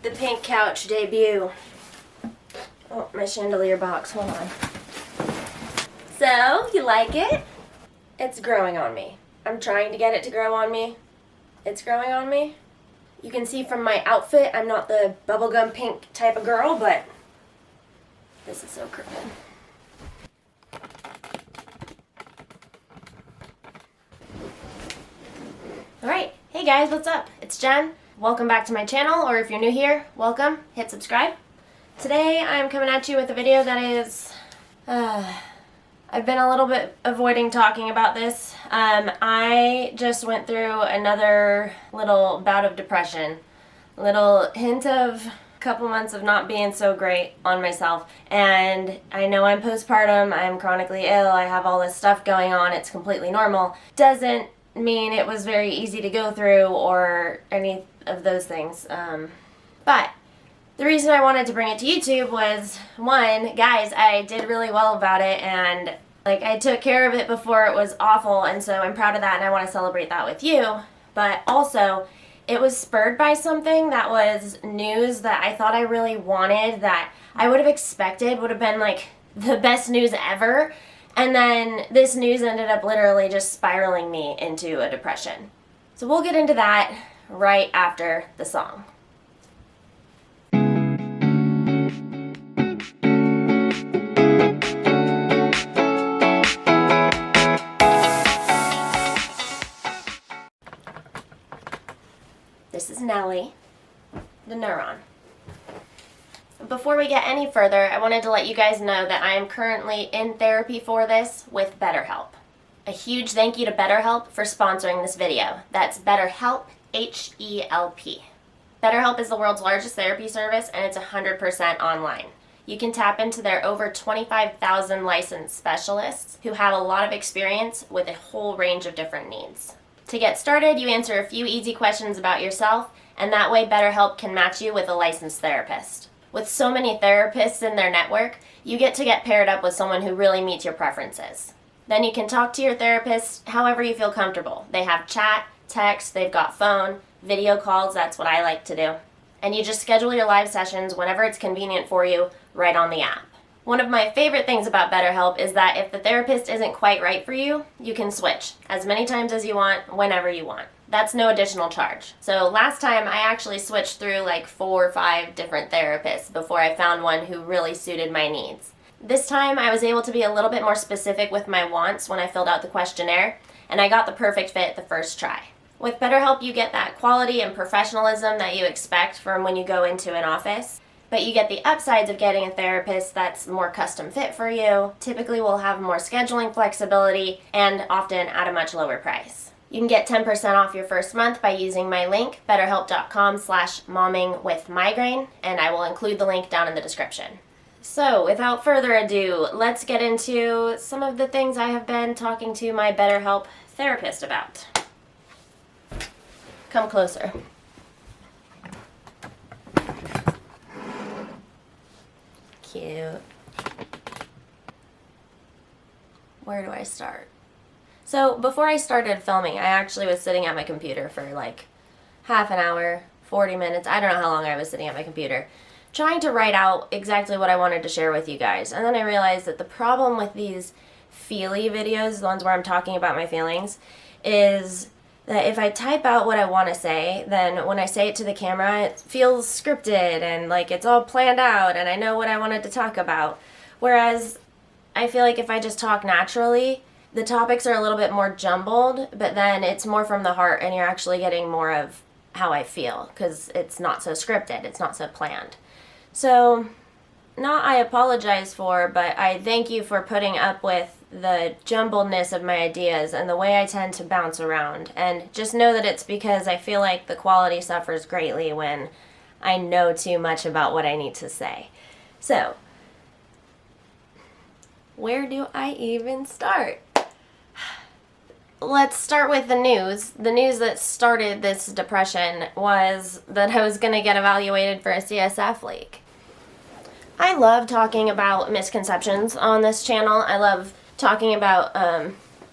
the pink couch debut. Oh, my chandelier box, hold on. So, you like it? It's growing on me. I'm trying to get it to grow on me. It's growing on me. You can see from my outfit, I'm not the bubblegum pink type of girl, but this is so crooked. Alright, hey guys, what's up? It's Jen. Welcome back to my channel, or if you're new here, welcome. Hit subscribe. Today I'm coming at you with a video that is, I've been a little bit avoiding talking about this. I just went through another little bout of depression. Little hint of a couple months of not being so great on myself. And I know I'm postpartum, I'm chronically ill, I have all this stuff going on, it's completely normal. Doesn't mean it was very easy to go through or any of those things. But the reason I wanted to bring it to YouTube was, one, guys, I did really well about it, and like I took care of it before it was awful, and so I'm proud of that and I want to celebrate that with you. But also, it was spurred by something that was news that I thought I really wanted, that I would have expected would have been like the best news ever. And then this news ended up literally just spiraling me into a depression. So we'll get into that right after the song. This is Nellie, the neuron. Before we get any further, I wanted to let you guys know that I am currently in therapy for this with BetterHelp. A huge thank you to BetterHelp for sponsoring this video. That's BetterHelp, H-E-L-P. BetterHelp is the world's largest therapy service, and it's 100% online. You can tap into their over 25,000 licensed specialists who have a lot of experience with a whole range of different needs. To get started, you answer a few easy questions about yourself, and that way BetterHelp can match you with a licensed therapist. With so many therapists in their network, you get to get paired up with someone who really meets your preferences. Then you can talk to your therapist however you feel comfortable. They have chat, text, they've got phone, video calls, that's what I like to do. And you just schedule your live sessions whenever it's convenient for you right on the app. One of my favorite things about BetterHelp is that if the therapist isn't quite right for you, you can switch as many times as you want, whenever you want. That's no additional charge. So last time I actually switched through like 4 or 5 different therapists before I found one who really suited my needs. This time I was able to be a little bit more specific with my wants when I filled out the questionnaire, and I got the perfect fit the first try. With BetterHelp, you get that quality and professionalism that you expect from when you go into an office. But you get the upsides of getting a therapist that's more custom fit for you, typically will have more scheduling flexibility, and often at a much lower price. You can get 10% off your first month by using my link, betterhelp.com/mommingwithmigraine, and I will include the link down in the description. So, without further ado, let's get into some of the things I have been talking to my BetterHelp therapist about. Come closer. Cute. Where do I start? So before I started filming, I actually was sitting at my computer for like half an hour, 40 minutes, I don't know how long I was sitting at my computer, trying to write out exactly what I wanted to share with you guys. And then I realized that the problem with these feely videos, the ones where I'm talking about my feelings, is that if I type out what I want to say, then when I say it to the camera, it feels scripted and like it's all planned out and I know what I wanted to talk about. Whereas I feel like if I just talk naturally, the topics are a little bit more jumbled, but then it's more from the heart and you're actually getting more of how I feel because it's not so scripted, it's not so planned. So, not I apologize for, but I thank you for putting up with the jumbledness of my ideas and the way I tend to bounce around. And just know that it's because I feel like the quality suffers greatly when I know too much about what I need to say. So, where do I even start? Let's start with the news. The news that started this depression was that I was going to get evaluated for a CSF leak. I love talking about misconceptions on this channel. I love talking about,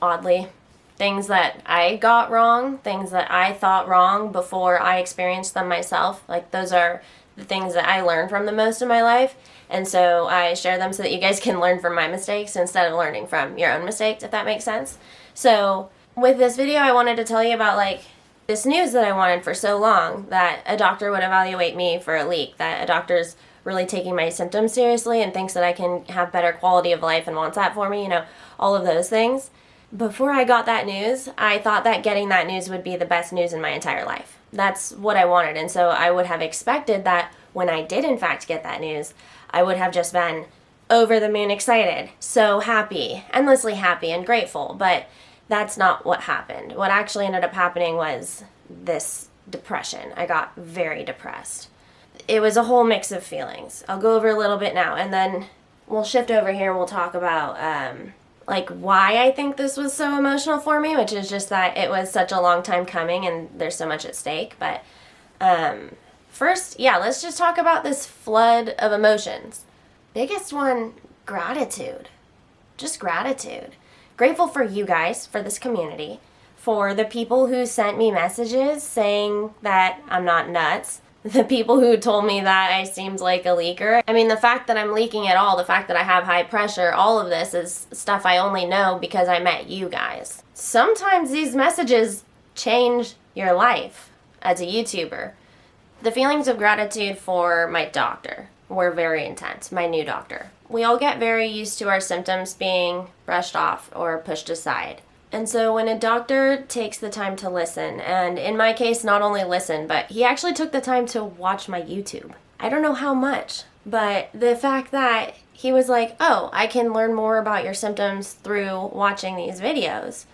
oddly, things that I got wrong, things that I thought wrong before I experienced them myself. Like, those are the things that I learned from the most in my life. And so I share them so that you guys can learn from my mistakes instead of learning from your own mistakes, if that makes sense. So with this video, I wanted to tell you about like this news that I wanted for so long, that a doctor would evaluate me for a leak, that a doctor's really taking my symptoms seriously and thinks that I can have better quality of life and wants that for me, you know, all of those things. Before I got that news, I thought that getting that news would be the best news in my entire life. That's what I wanted. And so I would have expected that when I did in fact get that news, I would have just been over the moon excited, so happy, endlessly happy and grateful. But that's not what happened. What actually ended up happening was this depression. I got very depressed. It was a whole mix of feelings. I'll go over a little bit now, and then we'll shift over here and we'll talk about like why I think this was so emotional for me, which is just that it was such a long time coming and there's so much at stake. But first, yeah, let's just talk about this flood of emotions. Biggest one, gratitude. Just gratitude. Grateful for you guys, for this community, for the people who sent me messages saying that I'm not nuts, the people who told me that I seemed like a leaker. I mean, the fact that I'm leaking at all, the fact that I have high pressure, all of this is stuff I only know because I met you guys. Sometimes these messages change your life as a YouTuber. The feelings of gratitude for my doctor were very intense, my new doctor. We all get very used to our symptoms being brushed off or pushed aside. And so when a doctor takes the time to listen, and in my case, not only listen, but he actually took the time to watch my YouTube. I don't know how much, but the fact that he was like, oh, I can learn more about your symptoms through watching these videos,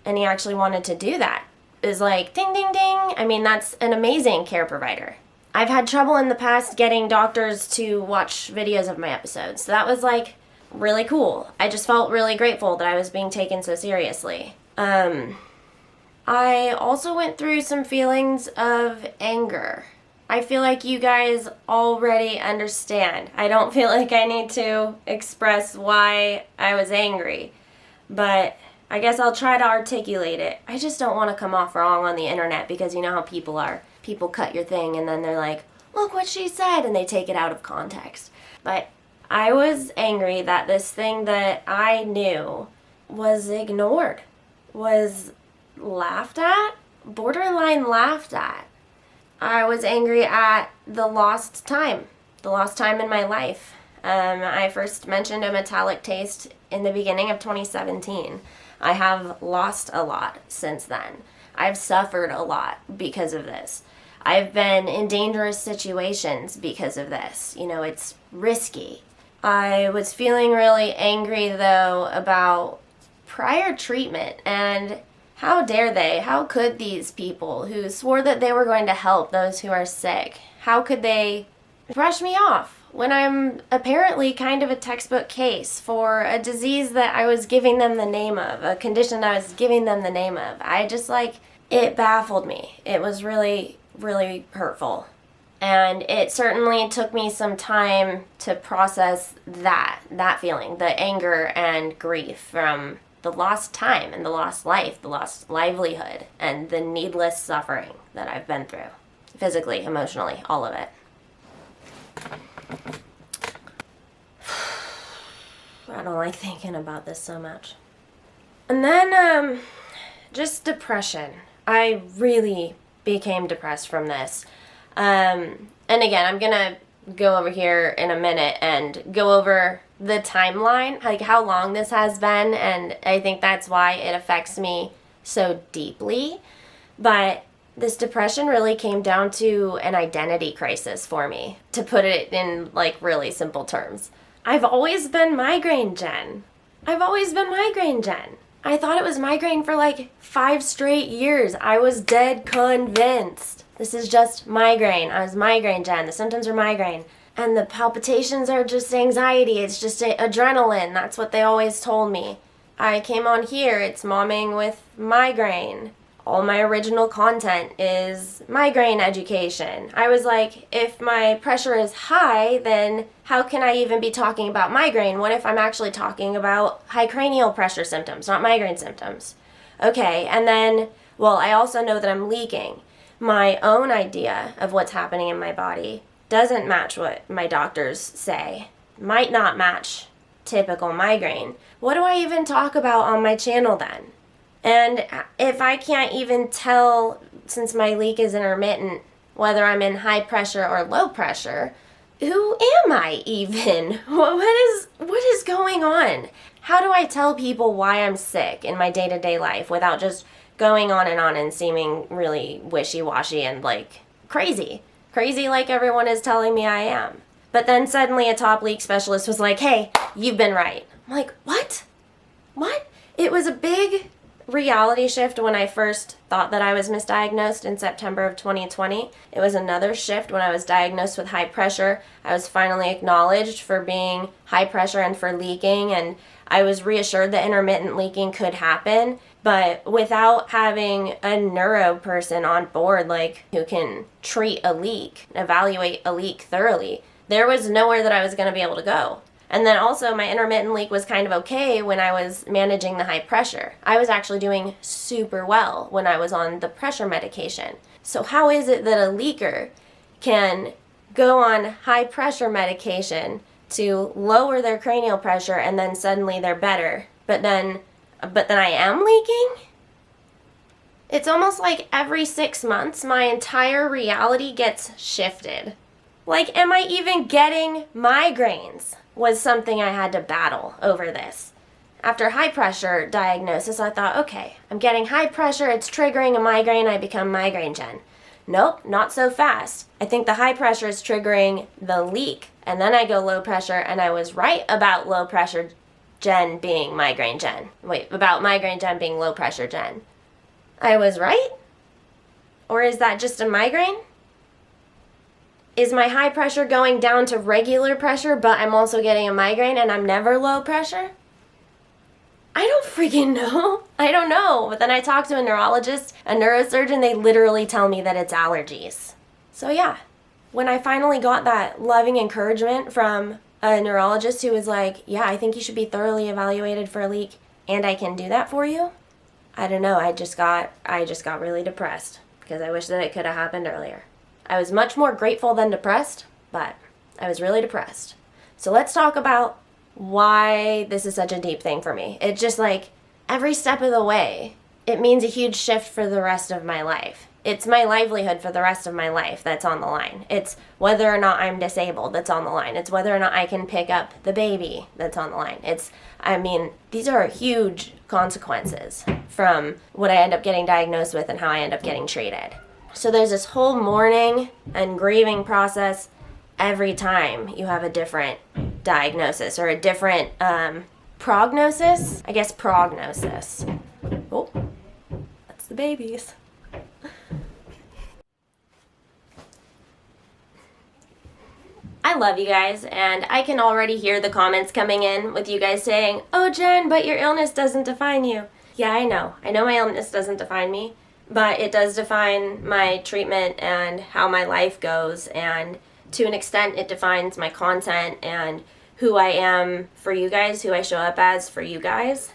and he actually wanted to do that, is like, ding, ding, ding. I mean, that's an amazing care provider. I've had trouble in the past getting doctors to watch videos of my episodes, so that was like really cool. I just felt really grateful that I was being taken so seriously. I also went through some feelings of anger. I feel like you guys already understand. I don't feel like I need to express why I was angry, but I guess I'll try to articulate it. I just don't want to come off wrong on the internet because you know how people are. People cut your thing and then they're like, look what she said, and they take it out of context. But I was angry that this thing that I knew was ignored, was laughed at, borderline laughed at. I was angry at the lost time in my life. I first mentioned a metallic taste in the beginning of 2017. I have lost a lot since then. I've suffered a lot because of this. I've been in dangerous situations because of this. You know, it's risky. I was feeling really angry, though, about prior treatment, and how dare they? How could these people who swore that they were going to help those who are sick, how could they brush me off when I'm apparently kind of a textbook case for a disease that I was giving them the name of, a condition I was giving them the name of? I just it baffled me. It was really, really hurtful. And it certainly took me some time to process that feeling, the anger and grief from the lost time and the lost life, the lost livelihood, and the needless suffering that I've been through. Physically, emotionally, all of it. I don't like thinking about this so much. And then, just depression. I really became depressed from this. And again, I'm gonna go over here in a minute and go over the timeline, like how long this has been, and I think that's why it affects me so deeply. But this depression really came down to an identity crisis for me, to put it in really simple terms. I've always been migraine Jen. I've always been migraine Jen. I thought it was migraine for 5 straight years. I was dead convinced. This is just migraine. I was migraine Jen. The symptoms are migraine. And the palpitations are just anxiety. It's just adrenaline. That's what they always told me. I came on here. It's momming with migraine. All my original content is migraine education. I was like, if my pressure is high, then how can I even be talking about migraine? What if I'm actually talking about high cranial pressure symptoms, not migraine symptoms? Okay, and then, I also know that I'm leaking. My own idea of what's happening in my body doesn't match what my doctors say, might not match typical migraine, what do I even talk about on my channel then? And if I can't even tell, since my leak is intermittent, whether I'm in high pressure or low pressure, who am I even? What is going on? How do I tell people why I'm sick in my day-to-day life without just going on and seeming really wishy-washy and like crazy like everyone is telling me I am? But then suddenly a top leak specialist was like, hey, you've been right. I'm like, what? It was a big reality shift when I first thought that I was misdiagnosed in September of 2020. It was another shift when I was diagnosed with high pressure. I was finally acknowledged for being high pressure and for leaking, and I was reassured that intermittent leaking could happen, but without having a neuro person on board, like who can treat a leak, evaluate a leak thoroughly, there was nowhere that I was going to be able to go. And then also my intermittent leak was kind of okay when I was managing the high pressure. I was actually doing super well when I was on the pressure medication. So how is it that a leaker can go on high pressure medication to lower their cranial pressure and then suddenly they're better, but then I am leaking? It's almost like every 6 months my entire reality gets shifted. Like, am I even getting migraines? Was something I had to battle over this. After high pressure diagnosis, I thought, okay, I'm getting high pressure, it's triggering a migraine, I become migraine Jen. Nope, not so fast. I think the high pressure is triggering the leak, and then I go low pressure, and I was right about low pressure Jen being migraine Jen. Wait, about migraine Jen being low pressure Jen. I was right? Or is that just a migraine? Is my high pressure going down to regular pressure, but I'm also getting a migraine and I'm never low pressure? I don't freaking know. I don't know. But then I talked to a neurologist, a neurosurgeon, they literally tell me that it's allergies. So yeah, when I finally got that loving encouragement from a neurologist who was like, yeah, I think you should be thoroughly evaluated for a leak and I can do that for you. I don't know, I just got really depressed because I wish that it could have happened earlier. I was much more grateful than depressed, but I was really depressed. So let's talk about why this is such a deep thing for me. It's just like every step of the way, it means a huge shift for the rest of my life. It's my livelihood for the rest of my life that's on the line. It's whether or not I'm disabled that's on the line. It's whether or not I can pick up the baby that's on the line. These are huge consequences from what I end up getting diagnosed with and how I end up getting treated. So there's this whole mourning and grieving process every time you have a different diagnosis or a different prognosis. I guess prognosis. Oh, that's the babies. I love you guys, and I can already hear the comments coming in with you guys saying, oh Jen, but your illness doesn't define you. Yeah, I know my illness doesn't define me. But it does define my treatment and how my life goes, and to an extent it defines my content and who I am for you guys, who I show up as for you guys.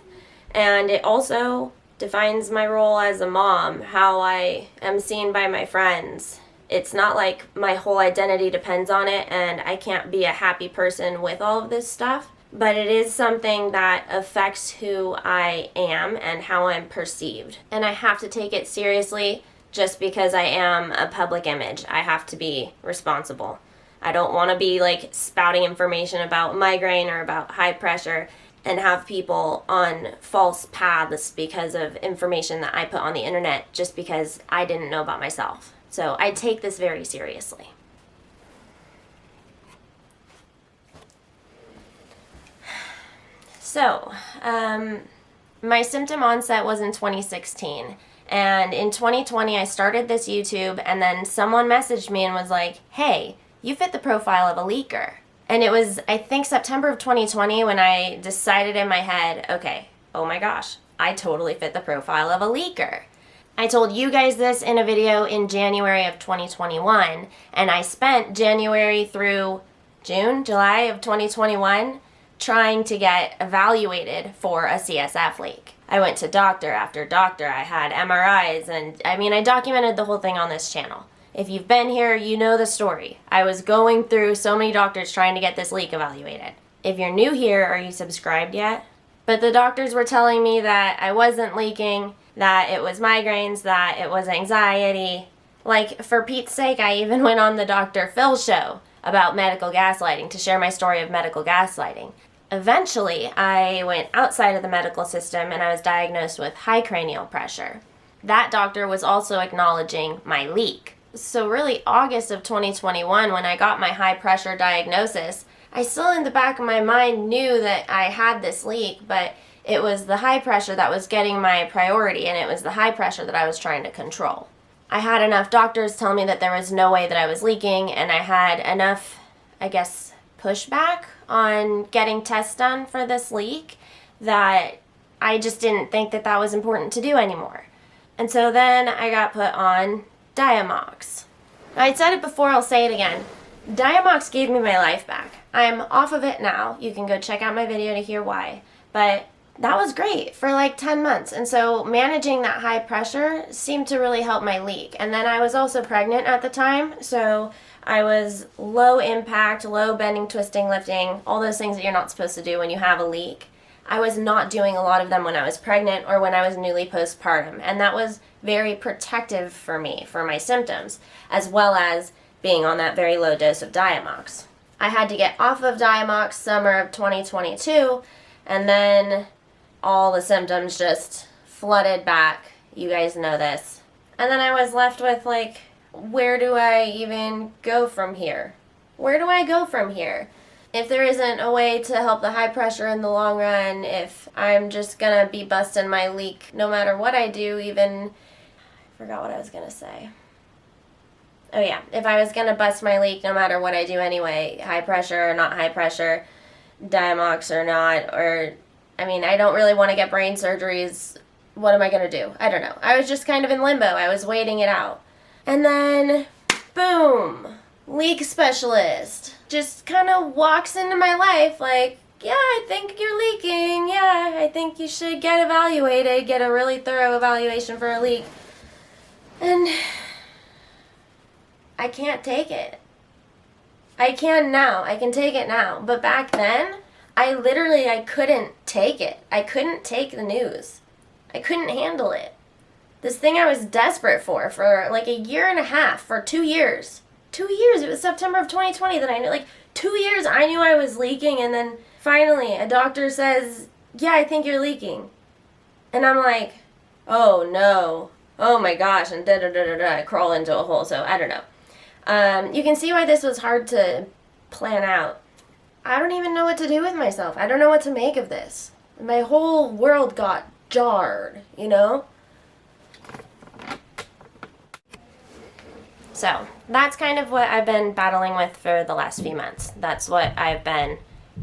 And it also defines my role as a mom, how I am seen by my friends. It's not like my whole identity depends on it and I can't be a happy person with all of this stuff. But it is something that affects who I am and how I'm perceived. And I have to take it seriously just because I am a public image. I have to be responsible. I don't want to be like spouting information about migraine or about high pressure and have people on false paths because of information that I put on the internet just because I didn't know about myself. So I take this very seriously. So, my symptom onset was in 2016, and in 2020 I started this YouTube, and then someone messaged me and was like, hey, you fit the profile of a leaker. And it was, I think, September of 2020 when I decided in my head, okay, oh my gosh, I totally fit the profile of a leaker. I told you guys this in a video in January of 2021, and I spent January through July of 2021 trying to get evaluated for a CSF leak. I went to doctor after doctor. I had MRIs, and I documented the whole thing on this channel. If you've been here, you know the story. I was going through so many doctors trying to get this leak evaluated. If you're new here, are you subscribed yet? But the doctors were telling me that I wasn't leaking, that it was migraines, that it was anxiety. Like, for Pete's sake, I even went on the Dr. Phil show about medical gaslighting to share my story of medical gaslighting. Eventually, I went outside of the medical system and I was diagnosed with high cranial pressure. That doctor was also acknowledging my leak. So really, August of 2021, when I got my high pressure diagnosis, I still in the back of my mind knew that I had this leak, but it was the high pressure that was getting my priority, and it was the high pressure that I was trying to control. I had enough doctors tell me that there was no way that I was leaking, and I had enough, I guess, pushback on getting tests done for this leak that I just didn't think that that was important to do anymore. And so then I got put on Diamox. I said it before, I'll say it again. Diamox gave me my life back. I'm off of it now. You can go check out my video to hear why. But that was great for like 10 months. And so managing that high pressure seemed to really help my leak. And then I was also pregnant at the time. So I was low impact, low bending, twisting, lifting, all those things that you're not supposed to do when you have a leak. I was not doing a lot of them when I was pregnant or when I was newly postpartum. And that was very protective for me, for my symptoms, as well as being on that very low dose of Diamox. I had to get off of Diamox summer of 2022, and then all the symptoms just flooded back. You guys know this. And then I was left with like, where do I even go from here? Where do I go from here? If there isn't a way to help the high pressure in the long run, if I'm just gonna be busting my leak no matter what I do, even, I forgot what I was gonna say. Oh yeah, if I was gonna bust my leak no matter what I do anyway, high pressure or not high pressure, Diamox or not, or, I mean, I don't really want to get brain surgeries. What am I gonna do? I don't know. I was just kind of in limbo. I was waiting it out. And then, boom, leak specialist just kind of walks into my life like, yeah, I think you're leaking. Yeah, I think you should get evaluated, get a really thorough evaluation for a leak. And I can't take it. I can now. I can take it now. But back then, I couldn't take it. I couldn't take the news. I couldn't handle it. This thing I was desperate for like a year and a half, for 2 years. 2 years. It was September of 2020 that I knew, like 2 years I knew I was leaking, and then finally a doctor says, yeah, I think you're leaking. And I'm like, oh no. Oh my gosh. And I crawl into a hole. So I don't know. You can see why this was hard to plan out. I don't even know what to do with myself. I don't know what to make of this. My whole world got jarred, you know? So that's kind of what I've been battling with for the last few months. That's what I've been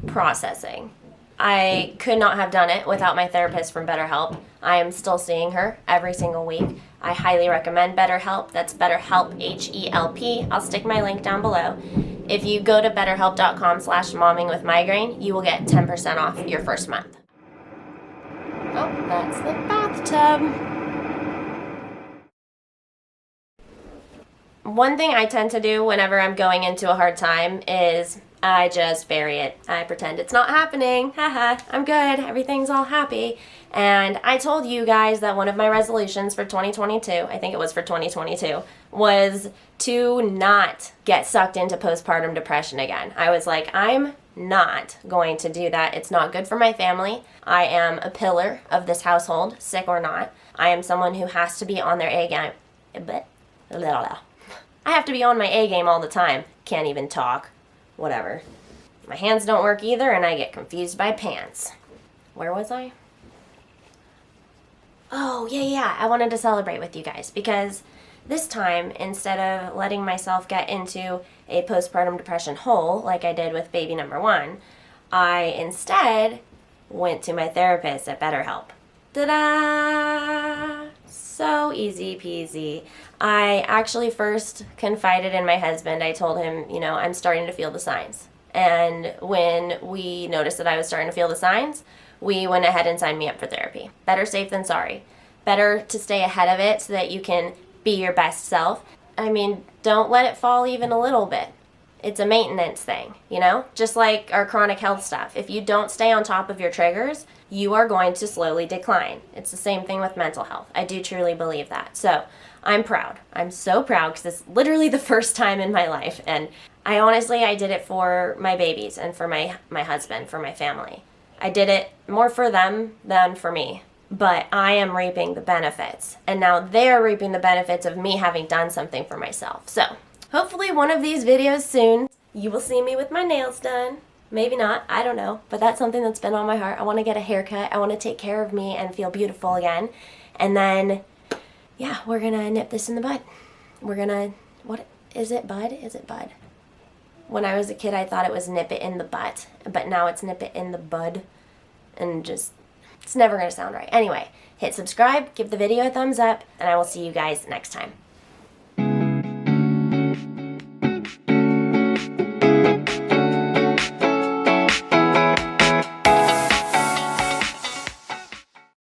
processing. I could not have done it without my therapist from BetterHelp. I am still seeing her every single week. I highly recommend BetterHelp. That's BetterHelp, H-E-L-P. I'll stick my link down below. If you go to betterhelp.com/mommingwithmigraine, you will get 10% off your first month. Oh, that's the bathtub. One thing I tend to do whenever I'm going into a hard time is I just bury it. I pretend it's not happening. Haha, I'm good. Everything's all happy. And I told you guys that one of my resolutions for 2022, I think it was for 2022, was to not get sucked into postpartum depression again. I was like, I'm not going to do that. It's not good for my family. I am a pillar of this household, sick or not. I am someone who has to be on their A game. I have to be on my A game all the time. Can't even talk. Whatever. My hands don't work either, and I get confused by pants. Where was I? Oh, yeah. I wanted to celebrate with you guys because this time, instead of letting myself get into a postpartum depression hole like I did with baby number 1, I instead went to my therapist at BetterHelp. Ta-da! So easy peasy. I actually first confided in my husband. I told him, I'm starting to feel the signs. And when we noticed that I was starting to feel the signs, we went ahead and signed me up for therapy. Better safe than sorry. Better to stay ahead of it so that you can be your best self. I mean, don't let it fall even a little bit. It's a maintenance thing, you know? Just like our chronic health stuff. If you don't stay on top of your triggers, you are going to slowly decline. It's the same thing with mental health. I do truly believe that. So I'm proud. I'm so proud because it's literally the first time in my life. And I did it for my babies and for my husband, for my family. I did it more for them than for me. But I am reaping the benefits. And now they're reaping the benefits of me having done something for myself. So hopefully one of these videos soon, you will see me with my nails done. Maybe not, I don't know. But that's something that's been on my heart. I want to get a haircut. I want to take care of me and feel beautiful again. And then, yeah, we're going to nip this in the bud. We're going to, what is it, bud? Is it bud? When I was a kid, I thought it was nip it in the butt. But now it's nip it in the bud. And just, it's never going to sound right. Anyway, hit subscribe, give the video a thumbs up, and I will see you guys next time.